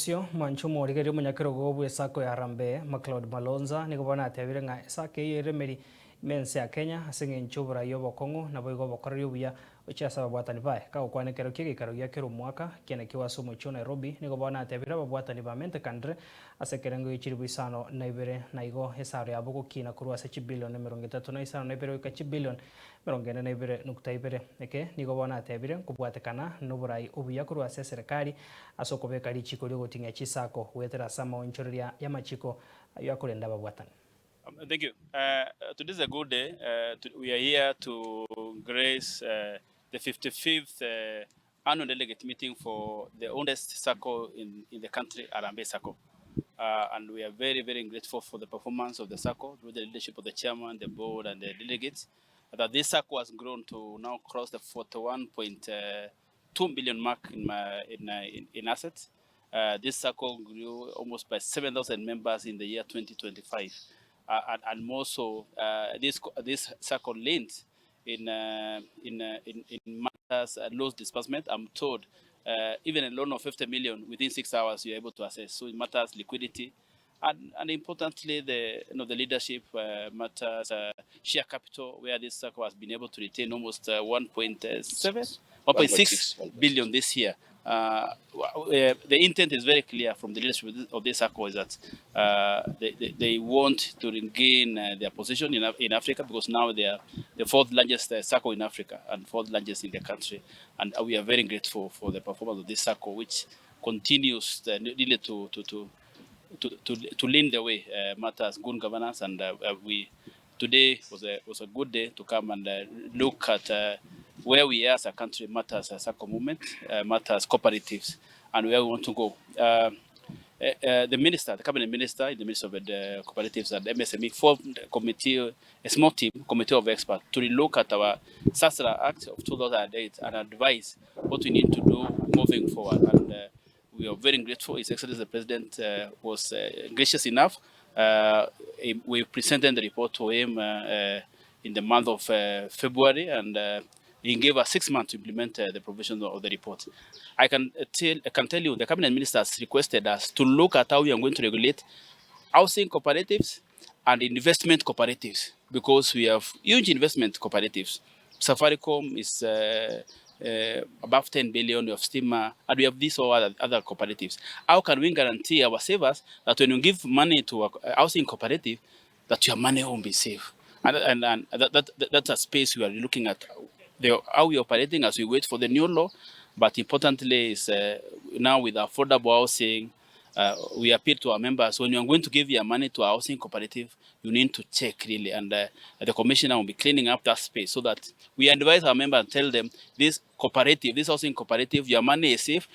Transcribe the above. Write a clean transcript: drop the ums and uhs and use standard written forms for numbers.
Ocio Manchumo Origerio Munyakirogo Bwechisako ya Harambee McLeod Malonza nigo bona atebire ng'a esake yeremeri mense ya Kenya asenge nchubura y'obokong'u nabo igo Obokoreri obuya ochiasa ababwatani bae kagokwanekero kiegekaro gia kero mwaka kiane kiwase omochio Nairobi nigo bona atebire ababwatani ba mente kandre ase ekerengo echiri bwisano na ibere na igo esaro yabo gokina korwa ase chibilioni 35 na ibere oika chibilioni 42.2 eke nigo bona atebire nkobwatekana n'oborai obuya korwa ase serikali ase okobeka richiko riogoting'a CHISAKO gwetera ase amaonchoreria ya amachiko ayo akorenda ababwatani. Thank you. Today is a good day. We are here to grace the 55th annual delegate meeting for the oldest SACCO in the country, Bwechisako. And we are very, very grateful for the performance of the SACCO through the leadership of the chairman, the board, and the delegates. That this SACCO has grown to now cross the 41.2 billion mark in assets. This SACCO grew almost by 7,000 members in the year 2025. And more so, this SACCO lent in matters loan disbursement. I'm told even a loan of 50 million within 6 hours you're able to access. So it matters liquidity, and importantly the leadership matters share capital, where this SACCO has been able to retain almost 1.6 billion this year. The intent is very clear from the leadership of this SACCO is that they want to regain their position in Africa, because now they are the fourth largest SACCO in Africa and fourth largest in the country. And we are very grateful for the performance of this SACCO, which continues really to lead the way matters good governance. And today was a good day to come and look at where we are as a country, matters as SACCO movement, matters cooperatives, and where we want to go. The cabinet minister, in the Ministry of the Cooperatives and MSME, formed a committee, a small team, committee of experts, to relook at our SASRA Act of 2008 and advise what we need to do moving forward. And we are very grateful. His Excellency the President was gracious enough. We presented the report to him in the month of February, and he gave us 6 months to implement the provisions of the report. I can tell you the cabinet minister has requested us to look at how we are going to regulate housing cooperatives and investment cooperatives, because we have huge investment cooperatives. Safaricom is above 10 billion of Stima, and we have these other cooperatives. How can we guarantee our savers that when you give money to a housing cooperative, that your money won't be safe? And that's a space we are looking at. How we are operating as we wait for the new law, but importantly is now with affordable housing, we appeal to our members, when you are going to give your money to a housing cooperative, you need to check really, and the commissioner will be cleaning up that space so that we advise our members and tell them, this housing cooperative, your money is safe,